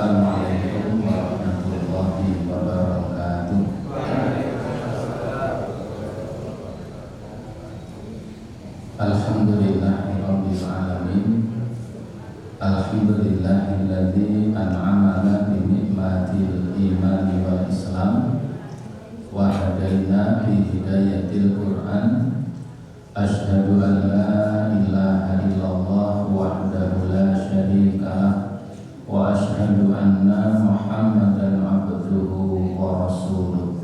Assalamualaikum warahmatullahi wabarakatuh. Alhamdulillahirabbil alamin. Alhamdulillahilladzi an'ama bi ni'matil imani wal islam wa hadaina bi hidayatil Qur'an. Asyhadu an la ilaha illallah wahdahu la syarika lah wa asyhadu anna Muhammadan abduhu wa rasuluh.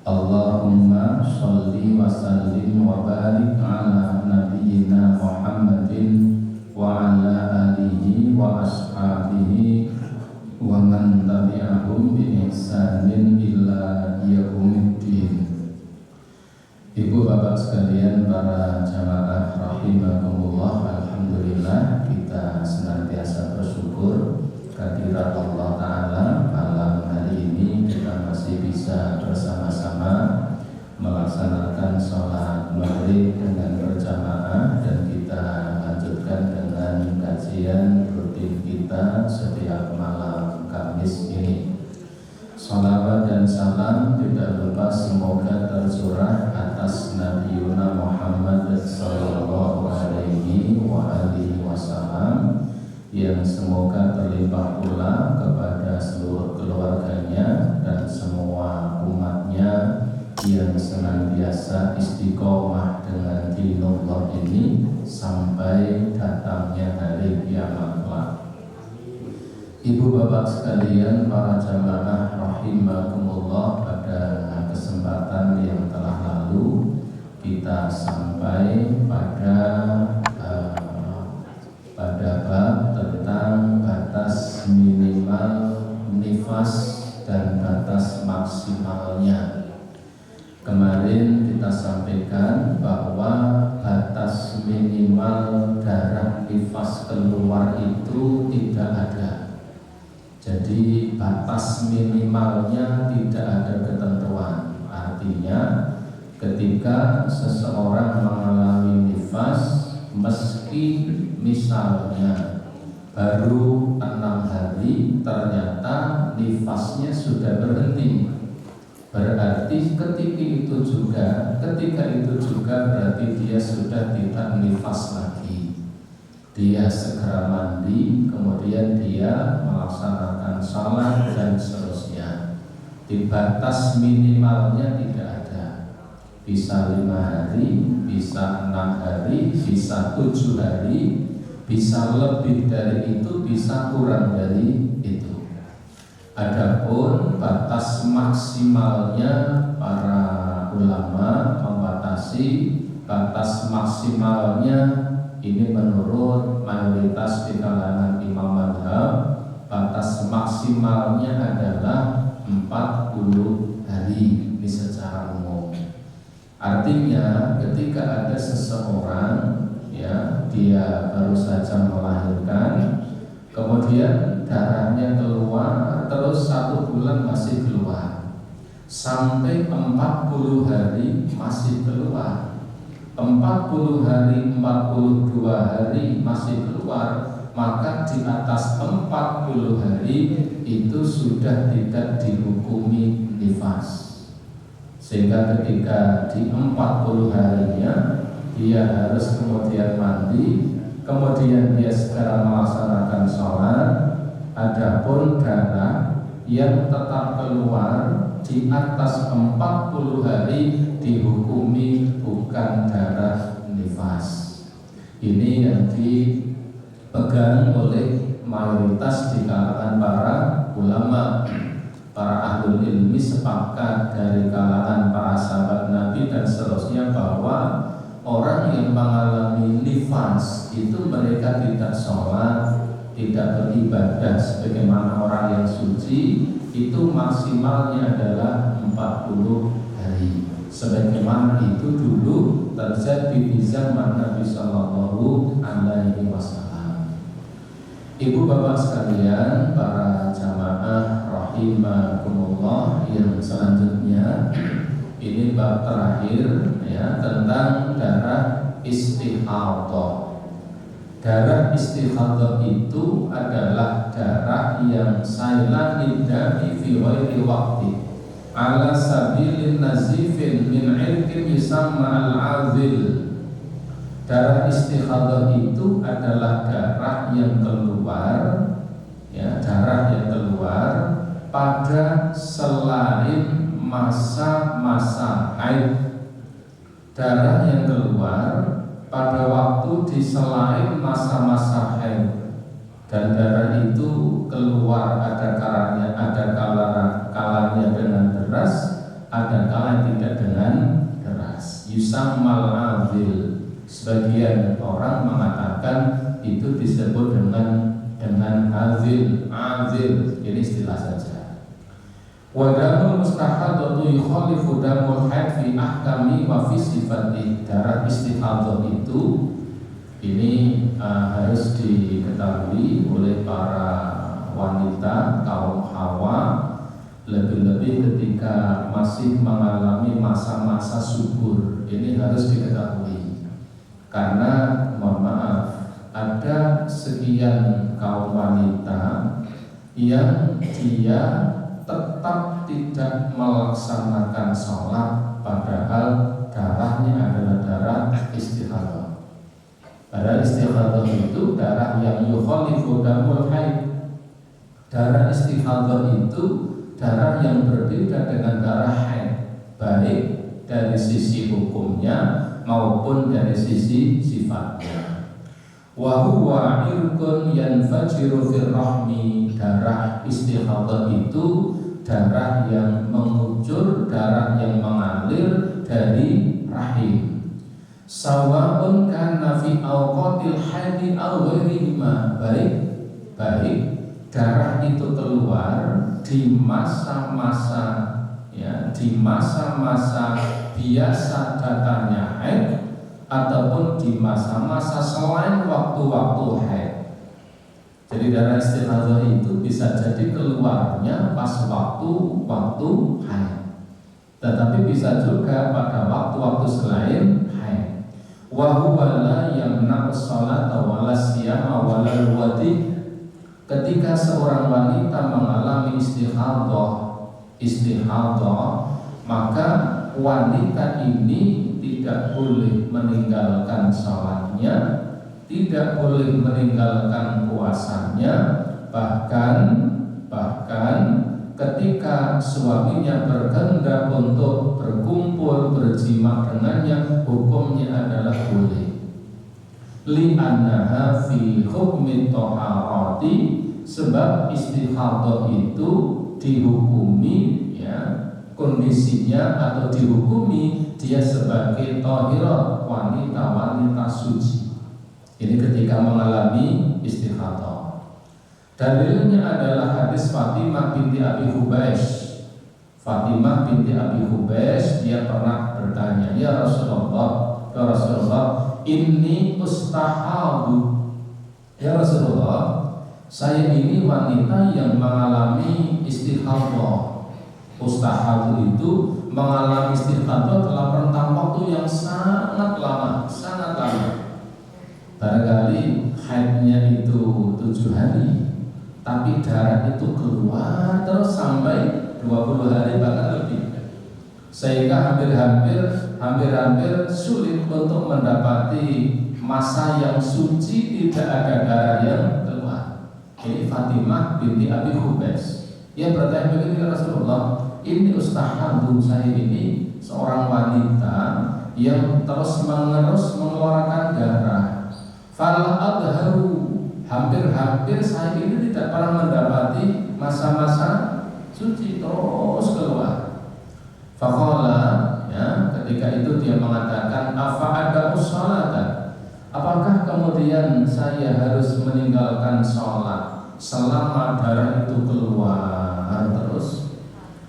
Allahumma sholli wa sallim wa barik ala nabiyyina Muhammadin wa ala alihi wa ashabihi wa man tabi'ahum bi ihsanin ila yaumiddin. Ibu bapak sekalian, para jamaah rahimakumullah, alhamdulillah kita senantiasa bersyukur kehadirat Allah Ta'ala. Malam hari ini kita masih bisa bersama-sama melaksanakan sholat maghrib dengan berjamaah, dan kita lanjutkan dengan kajian rutin kita setiap malam Kamis ini. Salawat dan salam tidak lupa semoga tercurah atas Nabi Muhammad sallallahu alaihi wa alihi wasallam, yang semoga terlimpah pula kepada seluruh keluarganya dan semua umatnya yang senantiasa istiqomah dengan dinullah ini sampai datangnya hari kiamat kelak. Ibu bapak sekalian, para jamaah rahimakumullah, pada kesempatan yang telah lalu kita sampai pada bab tentang batas minimal nifas dan batas maksimalnya. Kemarin kita sampaikan bahwa batas minimal darah nifas keluar itu tidak ada. Jadi batas minimalnya tidak ada ketentuan. Artinya ketika seseorang mengalami nifas, meski misalnya baru 6 hari, ternyata nifasnya sudah berhenti, berarti ketika itu juga berarti dia sudah tidak nifas lagi. Dia segera mandi, kemudian dia melaksanakan salat dan seterusnya. Di batas minimalnya tidak ada. Bisa 5 hari, bisa 6 hari, bisa 7 hari, bisa lebih dari itu, bisa kurang dari itu. Adapun batas maksimalnya, para ulama membatasi batas maksimalnya ini menurut mayoritas di kalangan imam mazhab, batas maksimalnya adalah 40 hari. Ini secara umum. Artinya ketika ada seseorang, ya, dia baru saja melahirkan, kemudian darahnya keluar, terus 1 bulan masih keluar, sampai 40 hari masih keluar, 40 hari, 42 hari masih keluar, maka di atas 40 hari itu sudah tidak dihukumi nifas. Sehingga ketika di 40 harinya dia harus kemudian mandi, kemudian dia segera melaksanakan sholat. Adapun darah yang tetap keluar di atas 40 hari dihukumi bukan darah nifas. Ini yang dipegang oleh mayoritas di kalangan para ulama. Para ahlul ilmi sepakat dari kalangan para sahabat Nabi dan seterusnya bahwa orang yang mengalami nifas itu mereka tidak sholat, tidak beribadah sebagaimana orang yang suci, itu maksimalnya adalah 40 hari. Sebagaimana itu dulu terjadi di zaman Nabi Sallallahu Alaihi Wasallam. Ibu bapak sekalian, para jamaah rahimakumullah, yang selanjutnya ini bab terakhir, ya, tentang darah istihadah. Darah istighathah itu adalah darah yang sailan dami fi ghairi waqti ala sabilin nazifin min irqin yusamma al-azil. Darah istighathah itu adalah darah yang keluar, ya, darah yang keluar pada selain masa-masa haid. Darah yang keluar pada waktu di selain masa-masa haid, dan darah itu keluar ada kalanya dengan deras, ada kala tidak dengan deras. Yusammal azil. Sebagian orang mengatakan itu disebut dengan azil. Ini istilah saja. Wa damul mustahadatu yukhalifu damul haid fi ahkami wa fi sifatih. Darah istihadhah itu ini harus diketahui oleh para wanita kaum Hawa, lebih-lebih ketika masih mengalami masa-masa subur. Ini harus diketahui karena mohon maaf, ada sekian kaum wanita yang dia tetap tidak melaksanakan sholat padahal darahnya adalah darah istihadhah. Darah istihadhah itu darah yang yukhalifu damul haid. Darah istihadhah itu darah yang berbeda dengan darah haid, baik dari sisi hukumnya maupun dari sisi sifatnya. Wa huwa irqun yanfajiru fir rahmi. Darah istihadhah itu darah yang mengucur, darah yang mengalir dari rahim. Sawa'un kana fi awqatil haidi aw ghairihima. Baik darah itu keluar di masa-masa, ya, di masa-masa biasa datangnya haid ataupun di masa-masa selain waktu-waktu haid. Jadi darah istihadhah itu bisa jadi keluarnya pas waktu haid, tetapi bisa juga pada waktu-waktu selain haid. Wa huwa la yamna'u sholata wa la siyama wa la wadi. Ketika seorang wanita mengalami istihadhah, maka wanita ini tidak boleh meninggalkan sholatnya, tidak boleh meninggalkan puasanya, bahkan ketika suaminya berkehendak untuk berkumpul berjima dengannya, hukumnya adalah boleh. Li'annaha fi hukmi thaharati, sebab istihadhah itu dihukumi, ya, kondisinya atau dihukumi dia sebagai thahirah, wanita-wanita suci. Ini ketika mengalami istihadhah. Dalilnya adalah hadis Fatimah binti Abi Hubaysh. Fatimah binti Abi Hubaysh, dia pernah bertanya, ya Rasulullah, inni ustahadu. Ya Rasulullah, saya ini wanita yang mengalami istihadhah. Ustahadu itu mengalami istihadhah dalam rentang waktu yang sangat lama. Barangkali haidnya itu 7 hari, tapi darah itu keluar terus sampai 20 hari bahkan lebih, sehingga hampir sulit untuk mendapati masa yang suci tidak ada darah yang keluar. Ini Fatimah binti Abi Hubaysh. Ia bertanya begini, ya Rasulullah, ini ustahadu, saya ini seorang wanita yang terus menerus mengeluarkan darah. Fal adharu, hampir saya ini tidak pernah mendapati masa-masa suci, terus keluar. Faqala, ya, ketika itu dia mengatakan, afa ada sholatan, apakah kemudian saya harus meninggalkan sholat selama darah itu keluar terus?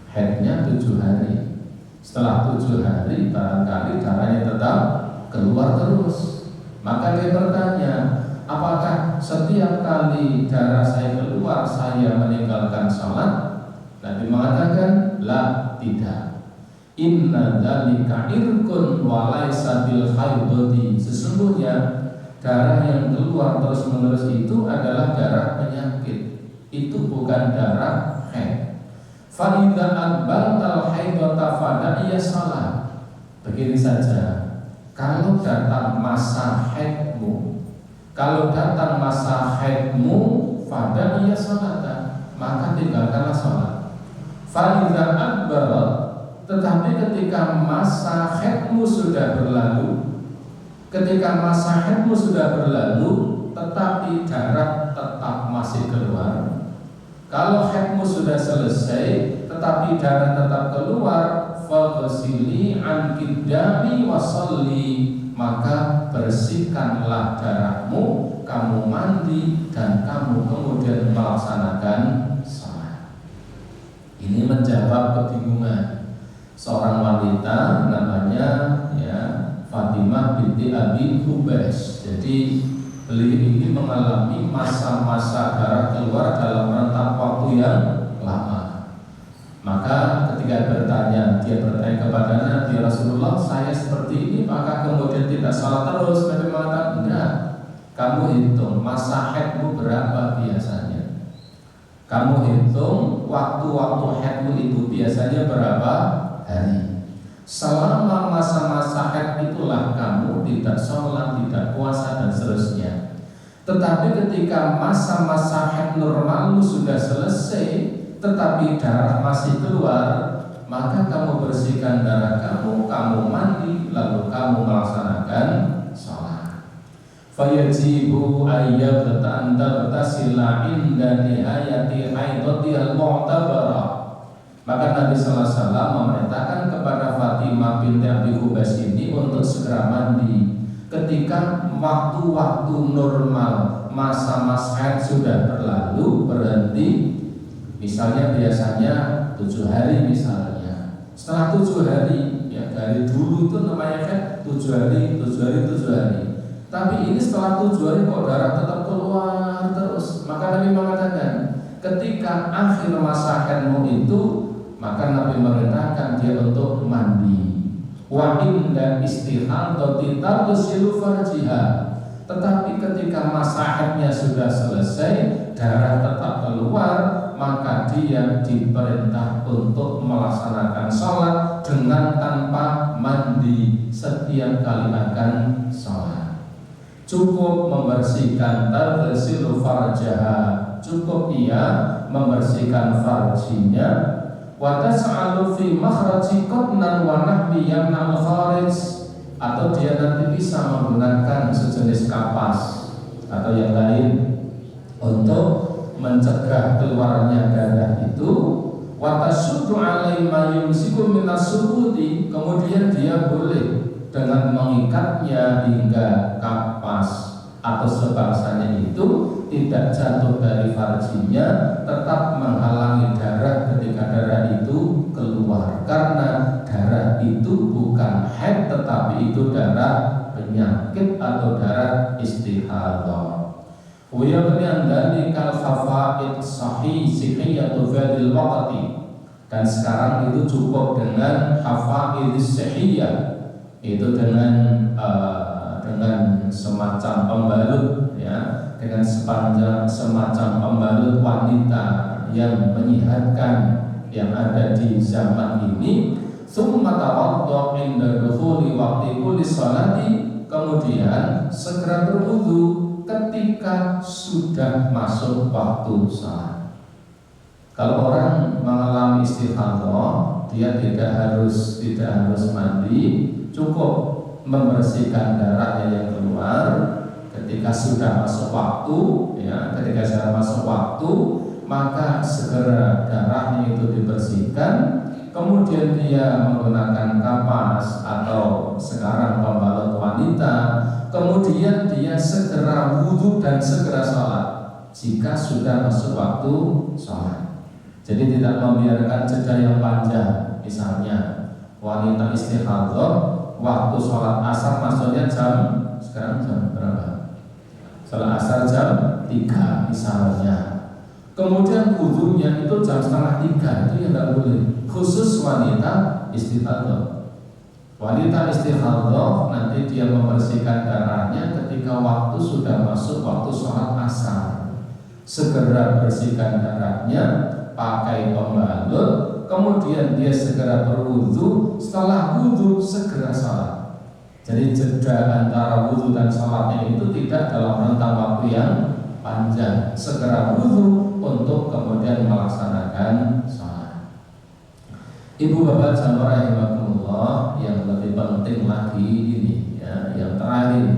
Haidnya 7 hari. Setelah 7 hari barangkali darahnya tetap keluar terus. Maka dia bertanya, apakah setiap kali darah saya keluar saya meninggalkan sholat? Nabi mengatakan, la, tidak. Inna dzalika irqun wa laisa bil haidati. Sesungguhnya darah yang keluar terus-menerus itu adalah darah penyakit, itu bukan darah haid. Fa idza adbaltal haidata fada'iya salat. Begini saja, kalau datang masa haidmu, fada'iya salat, maka tinggalkanlah salat. Fa idza adbarat, tetapi ketika masa haidmu sudah berlalu, tetapi darah tetap masih keluar. Kalau haidmu sudah selesai, tetapi darah tetap keluar, faghsili an qidami wa sholli, maka bersihkanlah darahmu, kamu mandi dan kamu kemudian melaksanakan salat. Ini menjawab kebingungan seorang wanita namanya Fatimah binti Abi Hubais. Jadi beliau ini mengalami masa-masa darah keluar dalam rentang waktu yang lama. Maka ketika dia bertanya kepada Nabi, Rasulullah, saya seperti ini, maka kemudian tidak salat terus. Nabi mengatakan, enggak, kamu hitung masa haidmu berapa biasanya. Kamu hitung waktu-waktu haidmu itu biasanya berapa hari. Selama masa-masa haid itulah kamu tidak sholat, tidak puasa dan seterusnya. Tetapi ketika masa-masa haid normalmu sudah selesai, tetapi darah masih keluar, maka kamu bersihkan darah kamu mandi, lalu kamu melaksanakan sholat. Fayajibu ayyabta anta bertasila inda nihayati haidotihal mu'tabarah. Maka Nabi sallallahu alaihi wasallam memerintahkan kepada Fatimah binti Abi Hubais ini untuk segera mandi ketika waktu-waktu normal masa-masa haid sudah berlalu, berhenti. Misalnya biasanya 7 hari misalnya. Setelah 7 hari, ya dari dulu itu namanya haid 7 hari. Tapi ini setelah 7 hari kok darah tetap keluar terus. Maka Nabi mengatakan, ketika akhir masa haidmu itu, maka Nabi merintahkan dia untuk mandi. Wa inda istihadati taghsilu farjiha. Tetapi ketika masa haidnya sudah selesai, darah tetap keluar, maka dia diperintah untuk melaksanakan sholat dengan tanpa mandi setiap kali akan sholat. Cukup membersihkan taghsilu farjaha, cukup ia membersihkan farjinya. Wa tas'alu fi makhraji qatnan wa nahwi yamna'ul kharij, atau dia nanti bisa menggunakan sejenis kapas atau yang lain untuk mencegah keluarnya darah itu. Wa tasuddu 'alai ma yumsiku minas suhudi, kemudian dia boleh dengan mengikatnya hingga kapas atau sebangsanya itu tidak jatuh dari farjinya, tetap menghalangi darah ketika darah itu keluar, karena darah itu bukan haid tetapi itu darah penyakit atau darah istihadah. Wa yabni dari kal khafaid sahih sihiyatu fadil waqti, dan sekarang itu cukup dengan hafaid sihiyah, itu dengan semacam pembalut, ya, dengan semacam pembalut wanita yang menyehatkan yang ada di zaman ini. Tsumma tawaddu inda dukhuli waqti kulli sholati, kemudian segera berwudu ketika sudah masuk waktu salat. Kalau orang mengalami istihadah, dia tidak harus mandi, cukup membersihkan darahnya yang keluar ketika sudah masuk waktu, ya, ketika sudah masuk waktu, maka segera darahnya itu dibersihkan, kemudian dia menggunakan kapas atau sekarang pembalut wanita, kemudian dia segera wudhu dan segera sholat jika sudah masuk waktu sholat. Jadi tidak membiarkan jeda yang panjang. Misalnya wanita istihadah, waktu sholat asar maksudnya sekarang jam berapa? Sholat asar jam 3 misalnya. Kemudian wudhunya itu jam 2:30, itu yang tidak boleh. Khusus wanita istihadah. Wanita istighadah nanti dia membersihkan darahnya ketika waktu sudah masuk waktu sholat asar. Segera bersihkan darahnya, pakai pembalut, kemudian dia segera berwudu. Setelah wudu segera sholat. Jadi jeda antara wudu dan sholatnya itu tidak dalam rentang waktu yang panjang. Segera wudu untuk kemudian melaksanakan sholat. Ibu bapak jamaah rahimakumullah, yang lebih penting lagi ini ya, yang terakhir ini.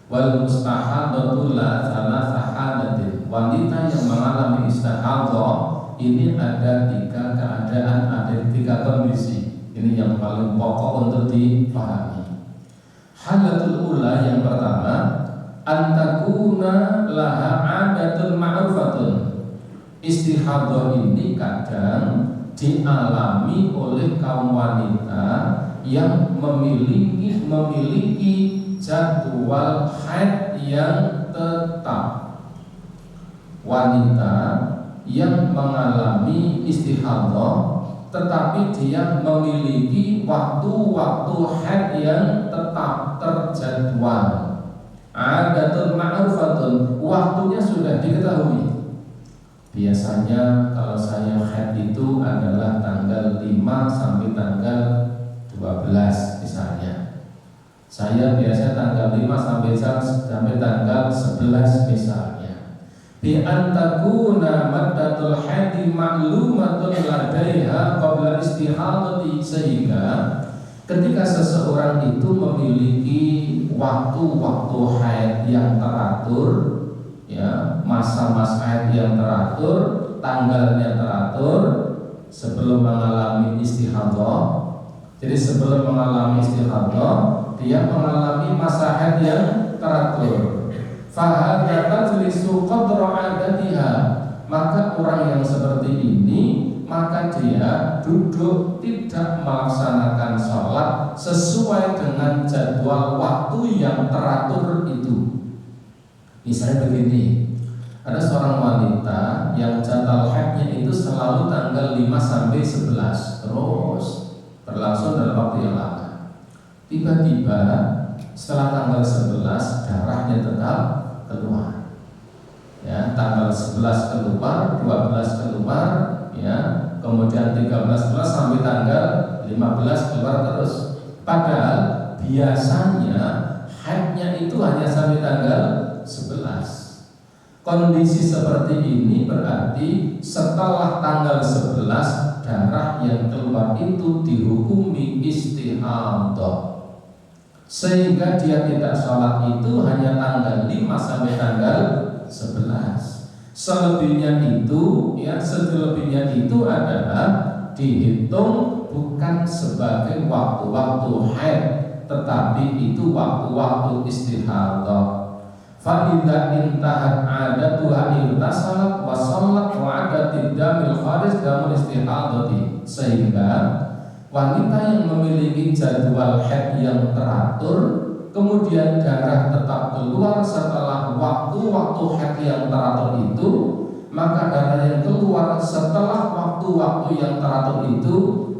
Wal mustahadatu la thalatha halatin. Wanita yang mengalami istihadah ini ada 3 keadaan, ada 3 kondisi. Ini yang paling pokok untuk dipahami. Halatul ula yang pertama, antakuna laha adatun ma'rufatun. Istihadah ini kadang dialami oleh kaum wanita yang memiliki jadwal haid yang tetap. Wanita yang mengalami istihadah tetapi dia memiliki waktu-waktu haid yang tetap terjadwal. Adatun ma'rufatun, waktunya sudah diketahui. Biasanya kalau saya haid itu adalah tanggal 5 sampai tanggal 12 misalnya. Saya biasa tanggal 5 sampai tanggal 11 misalnya. Bi antakuna maddatul haidi ma'lumatun ladaiha qabla istihadati, sehingga ketika seseorang itu memiliki waktu-waktu haid yang teratur, ya, masa-masa haid yang teratur, tanggalnya teratur sebelum mengalami istihadah. Jadi sebelum mengalami istihadah, dia mengalami masa haid yang teratur. Fahadha tajlisu qadra adatiha, maka orang yang seperti ini, maka dia duduk tidak melaksanakan sholat sesuai dengan jadwal waktu yang teratur itu. Misalnya begini, ada seorang wanita yang jadwal haidnya itu selalu tanggal 5 sampai 11, terus berlangsung dalam waktu yang lama. Tiba-tiba setelah tanggal 11 darahnya tetap keluar. Ya, tanggal 11 keluar, 12 keluar, ya, kemudian 13 keluar sampai tanggal 15 keluar terus. Padahal biasanya haidnya itu hanya sampai tanggal 11. Kondisi seperti ini berarti setelah tanggal 11 darah yang keluar itu dihukumi istihadah, sehingga dia tidak sholat itu hanya tanggal 5 sampai tanggal 11. Selebihnya itu, ya, selebihnya itu adalah dihitung bukan sebagai waktu-waktu haid, tetapi itu waktu-waktu istihadah. Fa idza intahat adatuha irtasalat wa shallat wa adatid damil kharij damul istihadati, sehingga wanita yang memiliki jadwal haid yang teratur, kemudian darah tetap keluar setelah waktu-waktu haid yang teratur itu, maka darah yang keluar setelah waktu-waktu yang teratur itu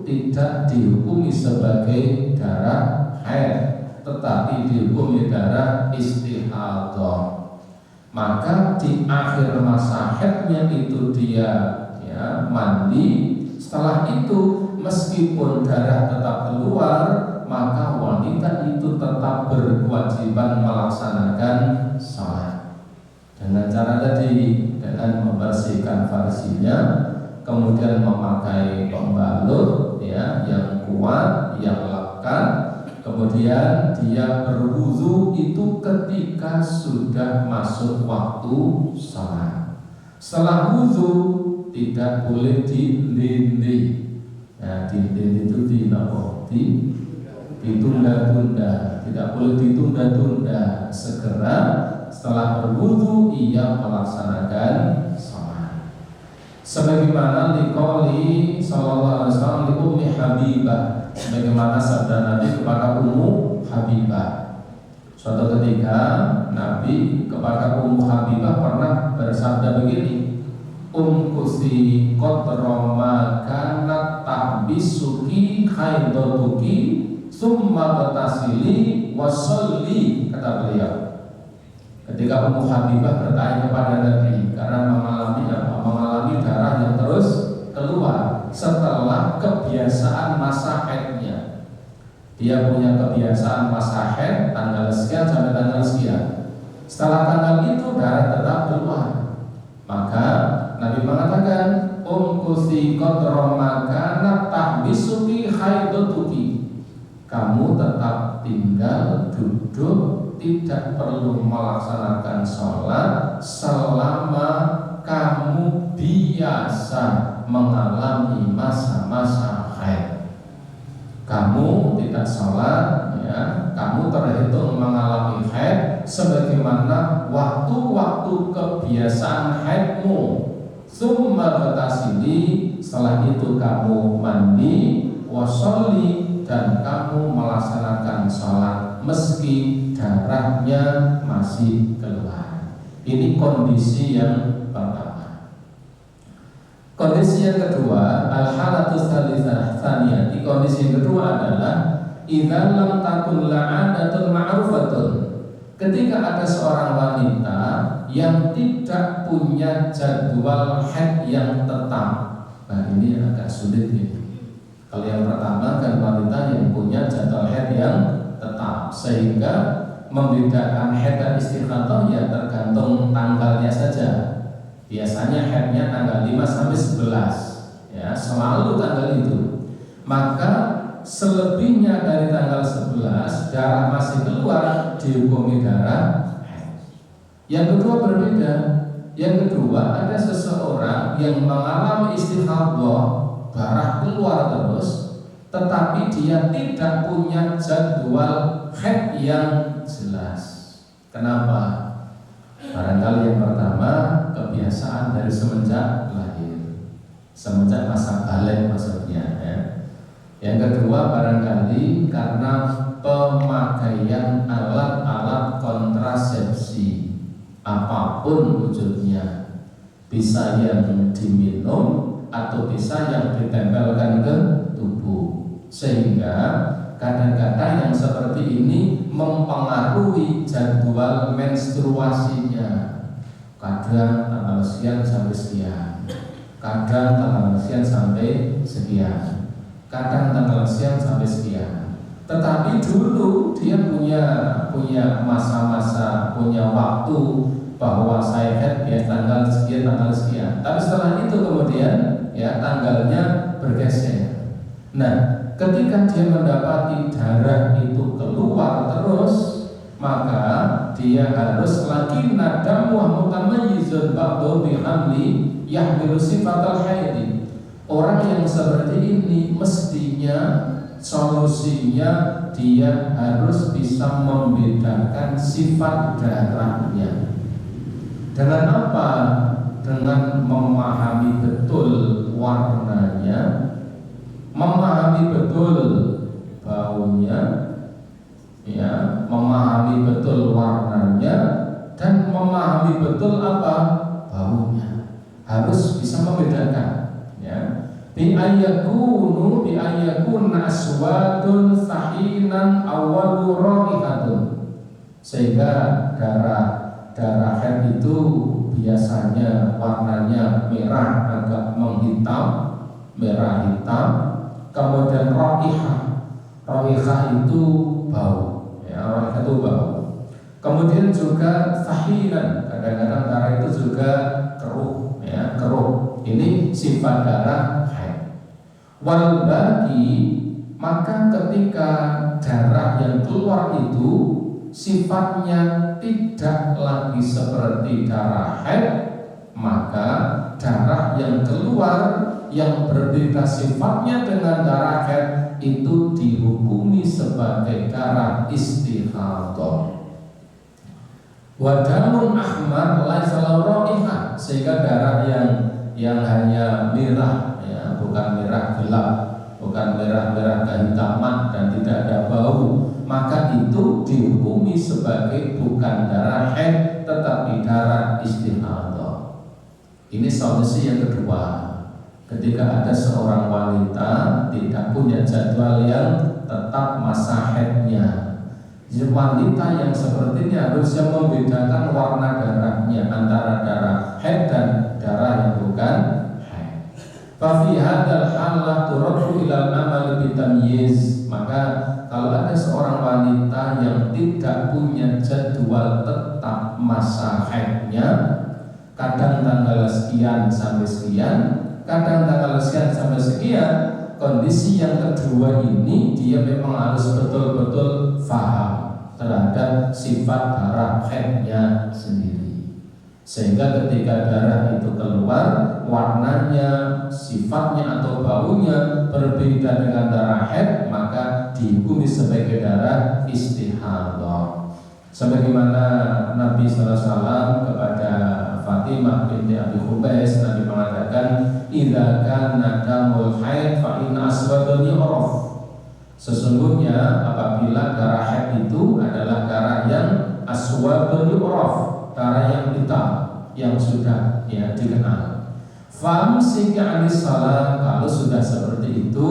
tidak dihukumi sebagai darah haid, tetapi dihukumi darah istihadah. Maka di akhir masa haidnya itu dia, ya, mandi. Setelah itu meskipun darah tetap keluar, maka wanita itu tetap berkewajiban melaksanakan salat dengan cara tadi, dengan membersihkan farsinya, kemudian memakai pembalut, ya, yang kuat, yang lekat, kemudian dia berwudu itu ketika sudah masuk waktu salat. Setelah wudu tidak boleh dilindih. Nah, dilindih itu ditunda-tunda, tidak boleh ditunda-tunda. Segera setelah berwudu ia melaksanakan salat. Sebagaimana liqauli sallallahu alaihi wasallam li Ummi Habibah, sebagaimana sabda Nabi kepada Ummu Habibah. Suatu ketika Nabi kepada Ummu Habibah pernah bersabda begini, umkusi qadra ma kanat tahbisuki haidatuki summa batasili wasolli, kata beliau. Ketika Ummu Habibah bertanya kepada Nabi karena mengalami darah yang terus keluar setelah kebiasaan masa haidnya. Dia punya kebiasaan masa haid tanggal sekian sampai tanggal sekian. Setelah tanggal itu darah tetap keluar. Maka Nabi mengatakan, umkusi qadra ma kanat tahbisuki haidatuki. Kamu tetap tinggal duduk, tidak perlu melaksanakan sholat selama kamu biasa mengalami masa-masa haid. Kamu tidak sholat, ya, kamu terhitung mengalami haid sebagaimana waktu-waktu kebiasaan haidmu. Summa batasili, setelah itu kamu mandi, wasolli, dan kamu melaksanakan sholat meski darahnya masih keluar. Ini kondisi yang pertama. Kondisi yang kedua, al-halatus tsaniyah. Di kondisi yang kedua adalah idza lam takun la'adatun ma'rufatun. Ketika ada seorang wanita yang tidak punya jadwal haid yang tetap. Nah, ini agak sulit ini. Kalau yang pertama kan wanita yang punya jadwal haid yang tetap, sehingga membedakan haid dan istighathah ya tergantung tanggalnya saja. Biasanya haidnya tanggal 5 sampai 11, ya, selalu tanggal itu. Maka selebihnya dari tanggal 11 darah masih keluar, dihukumi darah haid. Yang kedua berbeda. Yang kedua, ada seseorang yang mengalami istighathah, darah keluar terus, tetapi dia tidak punya jadwal haid yang jelas. Kenapa? Barangkali yang pertama, kebiasaan dari semenjak lahir, semenjak masa balik maksudnya, ya. Yang kedua, barangkali karena pemakaian alat-alat kontrasepsi apapun wujudnya, bisa yang diminum atau bisa yang ditempelkan ke tubuh, sehingga kadang-kadang yang seperti ini mempengaruhi jadwal menstruasinya. Kadang tanggal sekian sampai sekian, kadang tanggal sekian sampai sekian, kadang tanggal sekian sampai sekian. Tetapi dulu dia punya masa-masa, punya waktu bahwa saya haid ya tanggal sekian. Tapi setelah itu kemudian ya tanggalnya bergeser. Nah, ketika dia mendapati darah itu keluar terus, maka dia harus lagi nadamu mutamayyizun ba'du bi hamli yahmilu sifatal haidi. Orang yang seperti ini mestinya solusinya dia harus bisa membedakan sifat darahnya. Dengan apa? Dengan memahami betul warnanya, memahami betul baunya, ya, memahami betul warnanya, dan memahami betul apa baunya. Harus bisa membedakan, ya. Bi ayyakun aswadun sahinan awwalu ra'ihatun. Sehingga darah haid itu biasanya warnanya merah agak menghitam, merah hitam. Kemudian raihah itu bau, ya, raihah itu bau. Kemudian juga sahinan, kadang-kadang darah itu juga keruh, ya, keruh. Ini sifat darah haid. Wal baqi, maka ketika darah yang keluar itu sifatnya tidak lagi seperti darah haid, maka darah yang keluar yang berbeda sifatnya dengan darah haid itu dihukumi sebagai darah istighathah. Wadamun ahmar laisa lahu raihah, sehingga darah yang hanya merah, ya, bukan merah gelap, bukan merah-merah kehitaman dan tidak ada bau, maka itu dihukumi sebagai bukan darah haid tetapi darah istighathah. Ini solusi yang kedua. Ketika ada seorang wanita tidak punya jadwal yang tetap tetap masa haidnya. Jadi wanita yang seperti ini harusnya membedakan warna darahnya antara darah haid dan darah yang bukan haid. Fa fi hadzal halah turaddu ilal amal bitamyiz. Maka kalau ada seorang wanita yang tidak punya jadwal tetap masa haidnya, kadang tanggal sekian sampai sekian, kadang tanggal sekian sampai sekian, kondisi yang kedua ini dia memang harus betul-betul faham terhadap sifat darah haidnya sendiri, sehingga ketika darah itu keluar, warnanya, sifatnya atau baunya berbeda dengan darah haid, maka dihukumi sebagai darah istihadah. Sebagaimana Nabi SAW kepada Fatimah binti Abi Hubais, Nabi mengatakan, "Idza kana damul haid fa inna aswadun yu'raf." Sesungguhnya apabila darah haid itu adalah darah yang aswadun yu'raf, darah yang hitam yang sudah dikenal. Famsik 'anis shalah, kalau sudah seperti itu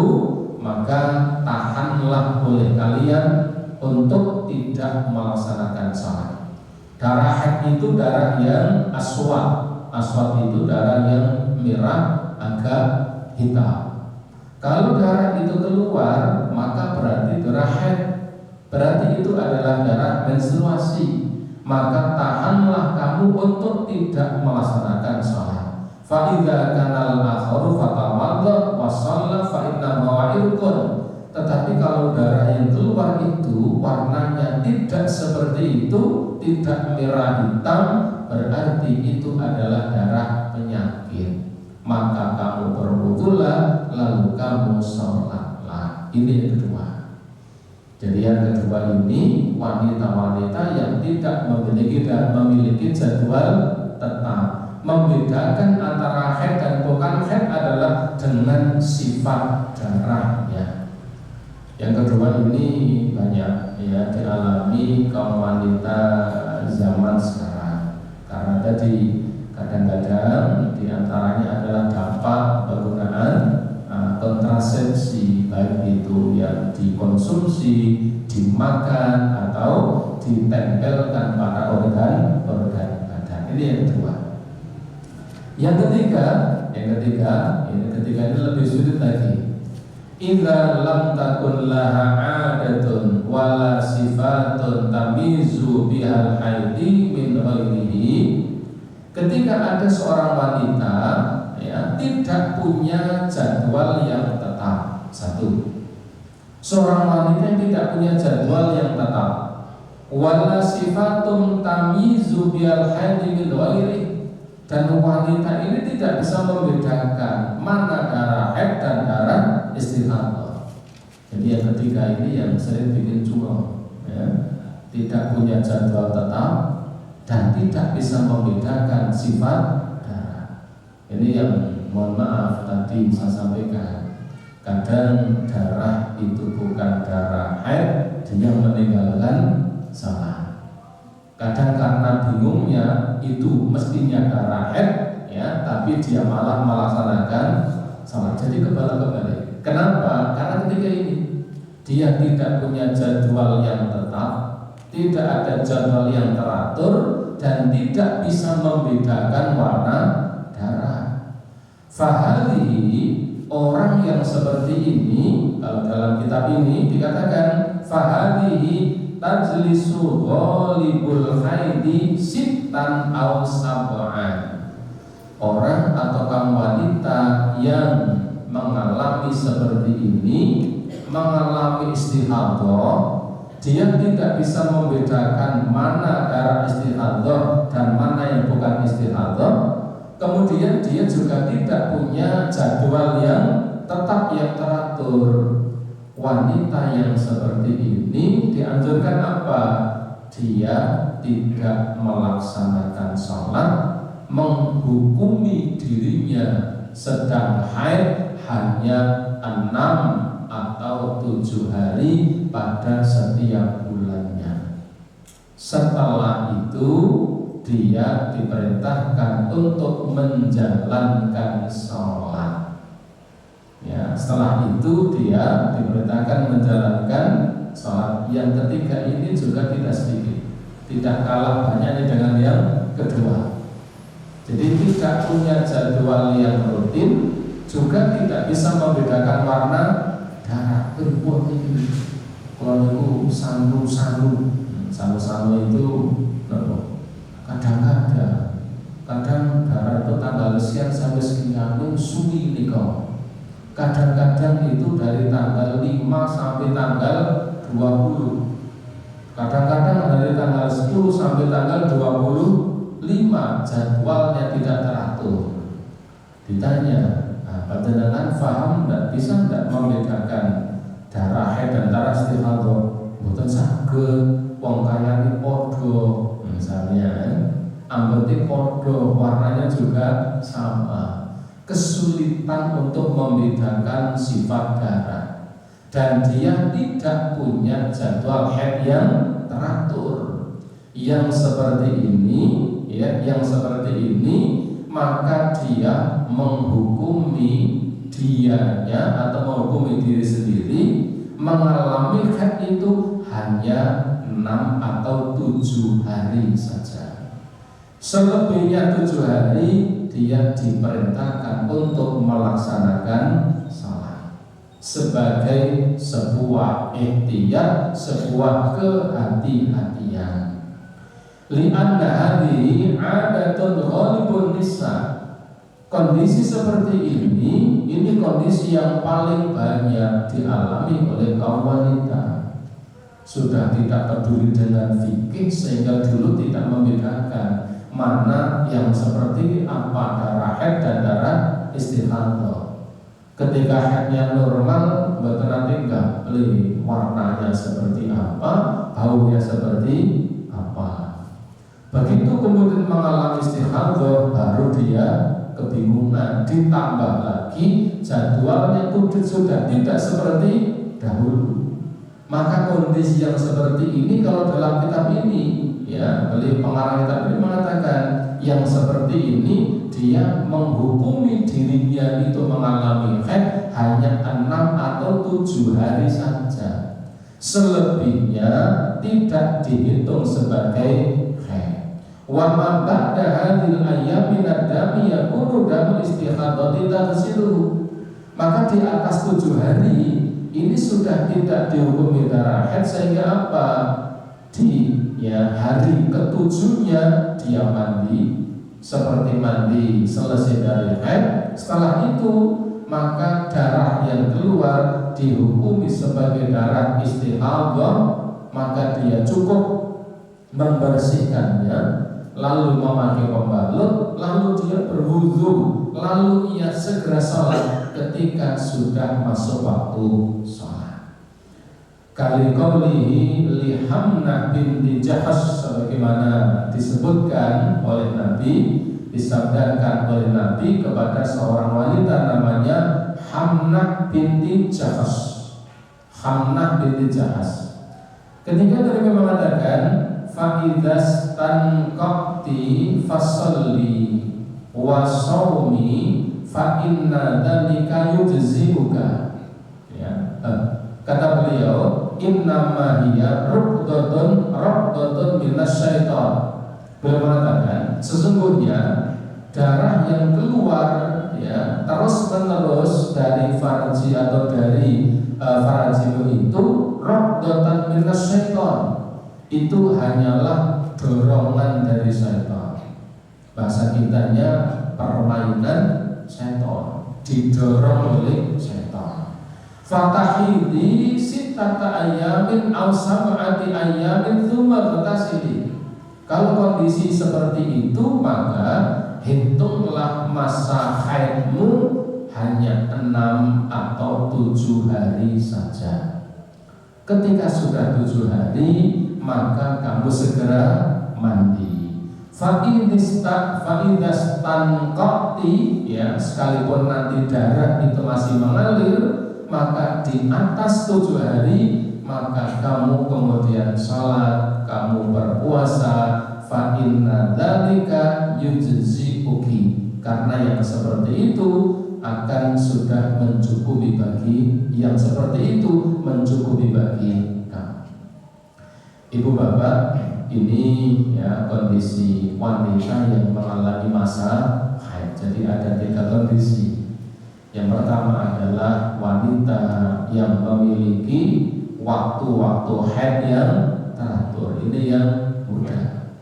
maka tahanlah oleh kalian untuk tidak melaksanakan salat. Darah haid itu darah yang aswad. Aswad itu darah yang merah agak hitam. Kalau darah itu keluar, maka berarti darah haid. Berarti itu adalah darah menstruasi. Maka tahanlah kamu untuk tidak melaksanakan salat. Fa idza kana al-akharu fatawadda wa shalla fa inna mawa'irkun. Tetapi kalau darah yang keluar itu warnanya tidak seperti itu, tidak merah hitam, berarti itu adalah darah penyakit. Maka kamu berwudulah, lalu kamu sholatlah. Ini yang kedua. Jadi yang kedua ini wanita-wanita yang tidak memiliki jadwal tetap. Membedakan antara haid dan bukan haid adalah dengan sifat darahnya. Yang kedua ini banyak dialami kaum wanita zaman sekarang, karena tadi kadang-kadang diantaranya adalah dampak penggunaan kontrasepsi, baik itu yang dikonsumsi, dimakan atau ditempelkan pada organ badan. Ini yang kedua. Yang ketiga ini lebih sulit lagi. Idza lam takun laha 'adatun wala sifatun tamizu bihal haidi min ghairihi. Ketika ada seorang wanita tidak punya jadwal yang tetap. Satu, seorang wanita yang tidak punya jadwal yang tetap, wala sifatun tamizu bihal haidi min ghairihi, dan wanita ini tidak bisa membedakan mana darah haid dan darah istihadah. Jadi yang ketiga ini yang sering bikin curang, tidak punya jadwal tetap dan tidak bisa membedakan sifat darah. Ini yang mohon maaf tadi saya sampaikan, kadang darah itu bukan darah haid, dia meninggalkan salat. Kadang karena bingungnya itu mestinya darah haid, tapi dia malah melaksanakan salat. Jadi kebalik. Kenapa? Karena ketika ini dia tidak punya jadwal yang tetap, tidak ada jadwal yang teratur, dan tidak bisa membedakan warna darah. Fahadhi, orang yang seperti ini, kalau dalam kitab ini dikatakan fahadhi tajlisu ghalibul haidi sittan aw sab'an. Orang atau kaum wanita yang mengalami seperti ini, mengalami istihadah, dia tidak bisa membedakan mana darah istihadah dan mana yang bukan istihadah. Kemudian dia juga tidak punya jadwal yang tetap, yang teratur. Wanita yang seperti ini dianjurkan apa? Dia tidak melaksanakan sholat, menghukumi dirinya sedang haid hanya 6 atau 7 hari pada setiap bulannya. Setelah itu dia diperintahkan untuk menjalankan sholat. Ya, setelah itu dia diperintahkan menjalankan sholat. Yang ketiga ini juga tidak sedikit, tidak kalah banyaknya dengan yang kedua. Jadi tidak punya jadwal yang rutin, juga tidak bisa membedakan warna darah. Wah ini kalau itu sandu itu kadang-kadang darah itu tanggal sekian sampai sekian itu suwi ini kok. Kadang-kadang itu dari tanggal 5 sampai tanggal 20. Kadang-kadang dari tanggal 10 sampai tanggal 25. Jadwalnya tidak teratur. Ditanya, panjenengan paham dan bisa tidak membedakan darah haid dan darah istihadah? Mboten saged, wong kayane padha misalnya, ambete padha, warnanya juga sama. Kesulitan untuk membedakan sifat darah, dan dia tidak punya jadwal haid yang teratur. Yang seperti ini, maka dia menghukumi dianya atau menghukumi diri sendiri mengalami haid itu hanya 6 atau 7 hari saja. Selebihnya 7 hari dia diperintahkan untuk melaksanakan salat sebagai sebuah ikhtiyar, sebuah kehati-hatian. Li'anna hadhihi 'adatun ghalibun nisa. Kondisi seperti ini kondisi yang paling banyak dialami oleh kaum wanita. Sudah tidak peduli dengan fikih sehingga dulu tidak membedakan mana yang seperti apa darah haid dan darah istihadah. Ketika haidnya normal, betul nanti enggak beli warnanya seperti apa, baunya seperti apa. Begitu kemudian mengalami istihadah, baru dia kebingungan. Ditambah lagi jadwalnya itu sudah tidak seperti dahulu. Maka kondisi yang seperti ini kalau dalam kitab ini, ya, beli pengarang kitab ini mengatakan yang seperti ini dia menghukumi dirinya itu mengalami haid hanya 6 atau 7 hari saja. Selebihnya tidak dihitung sebagai haid. Wa ma ba'da hadhil ayyami nadami yakunu damul istihadati taghsiluhu. Maka di atas 7 hari ini sudah tidak dihukumi darah haid, sehingga apa? Di hari ketujuhnya dia mandi seperti mandi selesai dari haid. Setelah itu maka darah yang keluar dihukumi sebagai darah istihadah, maka dia cukup membersihkannya, lalu memakai pembalut, lalu dia berwudu, lalu ia segera sholat ketika sudah masuk waktu sholat. Kali qaulihi li Hamnah binti Jahsh, sebagaimana disebutkan oleh Nabi, disabdakan oleh Nabi kepada seorang wanita namanya Hamnah binti Jahsh. Hamnah binti Jahsh. Ketika Nabi mengatakan fa'idas tanqati fasalli wa shaumi fa inna dzalika yujzibuka. Ya. Kata beliau, innama hiya raqdatun minasyaitan. Beliau mengatakan sesungguhnya darah yang keluar, ya, terus menerus dari farji atau dari farjimu itu raqdatan minasyaitan. Itu hanyalah dorongan dari syaitan. Bahasa kitanya permainan syaitan, didorong oleh syaitan. Fatahidi sitata ayamin aw sab'ati ayamin tsumma tatasili. Kalau kondisi seperti itu, maka hitunglah masa haidmu hanya 6 atau 7 hari saja. Ketika sudah 7 hari, maka kamu segera mandi. Fa'idas tanqati, ya, sekalipun nanti darah itu masih mengalir, maka di atas 7 hari maka kamu kemudian sholat, kamu berpuasa. Fa inna dzalika yujzi'uki, karena yang seperti itu akan sudah mencukupi bagi yang seperti itu, mencukupi bagi kamu. Ibu bapak, ini ya kondisi wanita yang mengalami masa haid. Jadi ada 3 kondisi. Yang pertama adalah wanita yang memiliki waktu-waktu haid yang teratur. Ini yang mudah.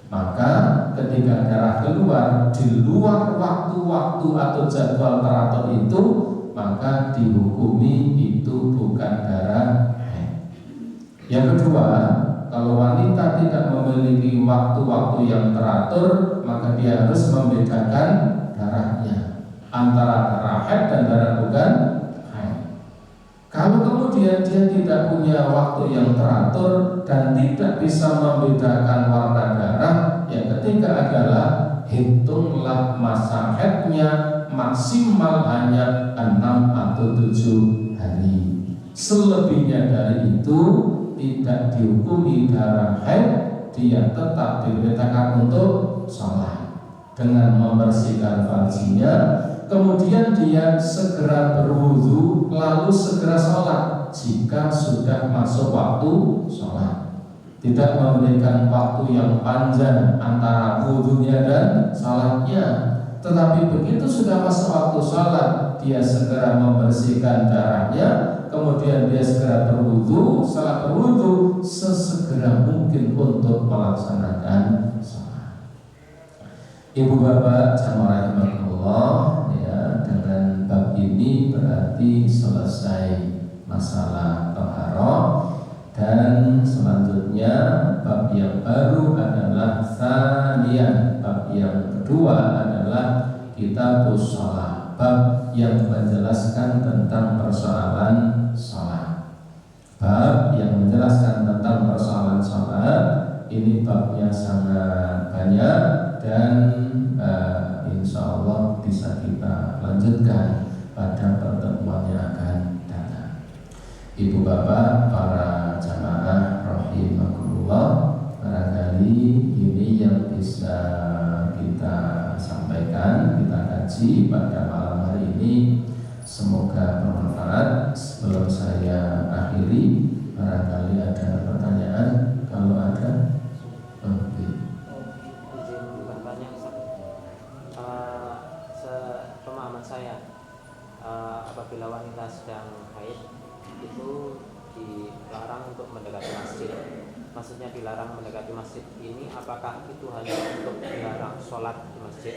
Maka ketika darah keluar di luar waktu-waktu atau jadwal teratur itu, maka dihukumi itu bukan darah haid. Yang kedua, kalau wanita tidak memiliki waktu-waktu yang teratur, maka dia harus membedakan darahnya antara darah haid dan darah bukan haid. Kalau kemudian dia tidak punya waktu yang teratur dan tidak bisa membedakan warna darah, yang ketiga adalah hitunglah masa haidnya maksimal hanya 6 atau 7 hari. Selebihnya dari itu tidak dihukumi darah haid, dia tetap diperintahkan untuk sholat dengan membersihkan farjinya. Kemudian dia segera berwudu, lalu segera sholat jika sudah masuk waktu sholat. Tidak memberikan waktu yang panjang antara wudunya dan sholatnya. Tetapi begitu sudah masuk waktu sholat, dia segera membersihkan darahnya, kemudian dia segera berwudu. Setelah berwudu, sesegera mungkin untuk melaksanakan sholat. Ibu bapak jamaah rahimahullah, ya, dengan bab ini berarti selesai masalah taharah. Dan selanjutnya bab yang baru adalah tsaniyan. Bab yang kedua adalah kitabus shalah, bab yang menjelaskan tentang persoalan salat. Bab yang menjelaskan tentang persoalan salat ini babnya sangat banyak dan insya Allah bisa kita lanjutkan pada pertemuan yang akan datang. Ibu bapak, para jamaah rahimakumullah, barangkali ini yang bisa kita sampaikan, kita kaji pada malam hari ini. Semoga bermanfaat. Sebelum saya akhiri, barangkali ada pertanyaan. Kalau ada, sepemahaman saya, apabila wanita sedang haid itu dilarang untuk mendekati masjid. Maksudnya dilarang mendekati masjid ini, apakah itu hanya untuk dilarang sholat di masjid,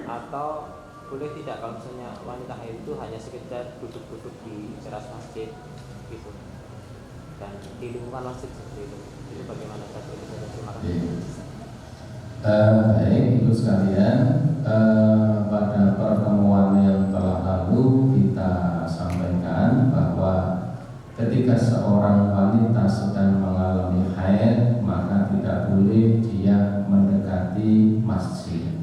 atau boleh tidak kalau misalnya wanita haid itu hanya sekedar duduk-duduk di teras masjid gitu, dan di lingkungan masjid seperti itu? Itu bagaimana saja itu? Terima kasih. Baik ibu sekalian, pada pertemuan yang telah lalu kita sampaikan bahwa ketika seorang wanita sedang mengalami haid, maka tidak boleh dia mendekati masjid.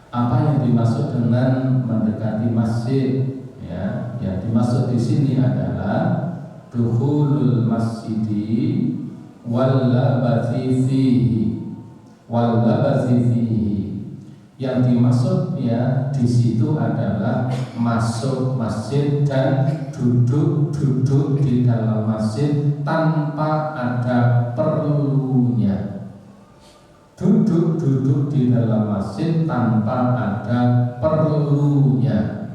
Apa yang dimaksud dengan mendekati masjid? Ya, yang dimaksud di sini adalah dukhulul masjidi wal labati fihi, wal labati fihi. Yang dimaksud ya di situ adalah masuk masjid dan duduk-duduk di dalam masjid tanpa ada perlunya. Duduk-duduk di dalam masjid tanpa ada perlunya.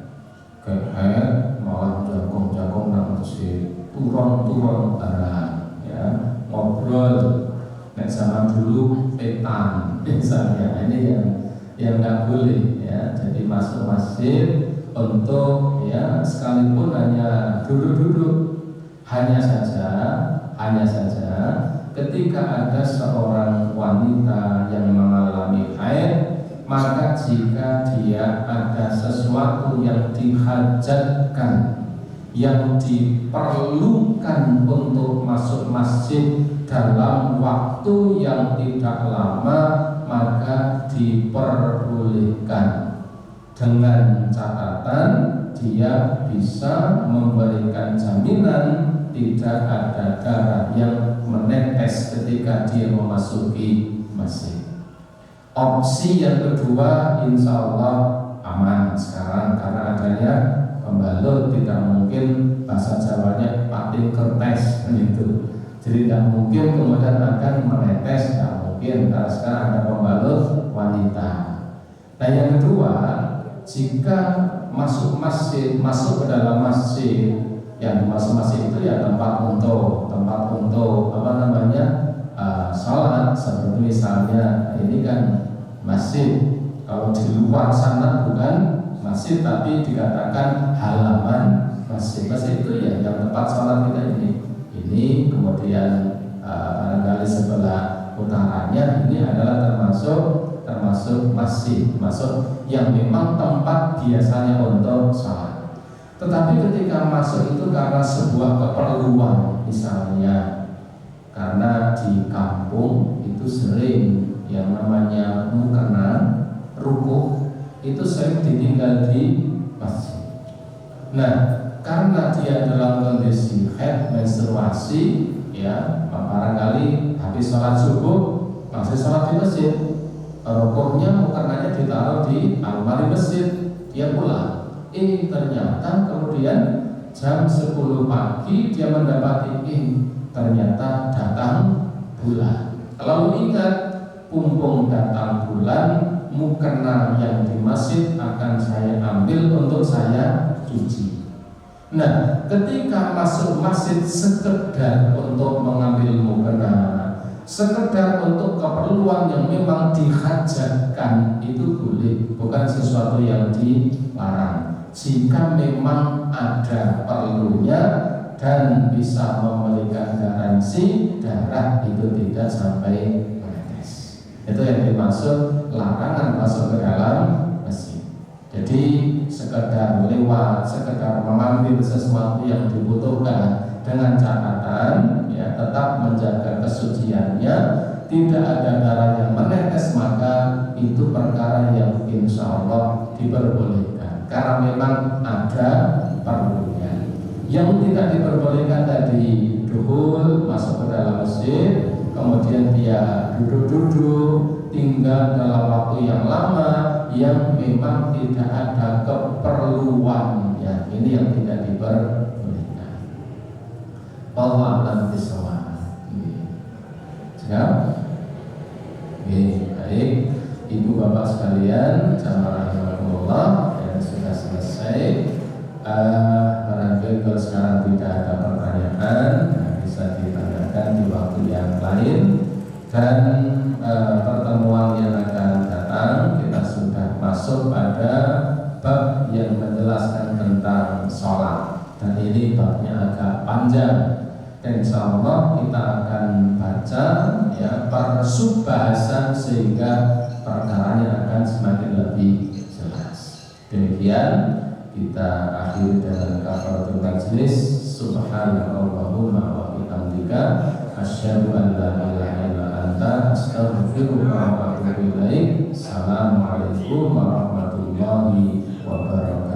Kayak malah jagong-jagong nang masjid, turun-turun barang, ya, ngobrol. Nek zaman dulu petan, misalnya, ini yang nggak boleh, ya. Jadi masuk masjid untuk ya sekalipun hanya duduk-duduk, hanya saja ketika ada seorang wanita yang mengalami haid, maka jika dia ada sesuatu yang dihajatkan, yang diperlukan untuk masuk masjid dalam waktu yang tidak lama, maka diperbolehkan, dengan catatan dia bisa memberikan jaminan tidak ada darah yang menetes ketika dia memasuki masjid. Opsi yang kedua insya Allah aman sekarang karena adanya pembalut, tidak mungkin bahasa Jawanya pating kertes gitu. Jadi tidak mungkin kemudian akan menetes, tidak mungkin karena sekarang ada pembalut wanita. Nah yang kedua, jika masuk masjid, masuk ke dalam masjid, yang masuk masjid itu ya tempat untuk sholat, seperti misalnya ini kan masjid. Kalau di luar sana bukan masjid tapi dikatakan halaman masjid. Masjid itu ya yang tempat sholat kita ini kemudian barangkali sebelah utaranya ini adalah termasuk masjid, masuk yang memang tempat biasanya untuk sholat. Tetapi ketika masuk itu karena sebuah keperluan, misalnya karena di kampung itu sering yang namanya mukena, rukuh itu sering ditinggal di masjid. Nah, karena dia dalam kondisi haid, menstruasi, ya barangkali habis sholat subuh masih sholat di masjid, rukuhnya mukenanya ditaruh di almari masjid, dia pulang. Ternyata kemudian jam 10 pagi dia mendapati ternyata datang bulan. Kalau ingat pumpung datang bulan, mukena yang di masjid akan saya ambil untuk saya cuci. Nah, ketika masuk masjid sekedar untuk mengambil mukena, sekedar untuk keperluan yang memang dihajatkan itu boleh, bukan sesuatu yang dilarang. Jika memang ada perlunya dan bisa memberikan garansi darah itu tidak sampai menetes. Itu yang dimaksud larangan masuk ke dalam masjid. Jadi sekedar lewat, sekedar mengambil sesuatu yang dibutuhkan dengan catatan ya tetap menjaga kesuciannya, tidak ada darah yang menetes, maka itu perkara yang insya Allah diperbolehkan karena memang ada perlunya. Yang tidak diperbolehkan tadi duhul, masuk ke dalam masjid, kemudian dia duduk-duduk, tinggal dalam waktu yang lama, yang memang tidak ada keperluan, ya ini yang tidak diperbolehkan. Wallahu a'lam bishawab. Siap? Baik, ibu bapak sekalian, jamaah rahimakumullah, yang sudah selesai. Barangkali kalau sekarang tidak ada pertanyaan, bisa ditanyakan di waktu yang lain. Dan pertemuan yang akan datang kita sudah masuk pada bab yang menjelaskan tentang sholat. Dan ini babnya agak panjang. Dan insya Allah kita akan baca ya per subbahasan sehingga perkaranya akan semakin lebih jelas. Demikian kita akhiri dengan kafaratul majlis. Subhanallahumma wa bihamdika asyhadu an la ilaha illa anta astaghfiruka wa atubu ilaik. Assalamualaikum warahmatullahi wabarakatuh.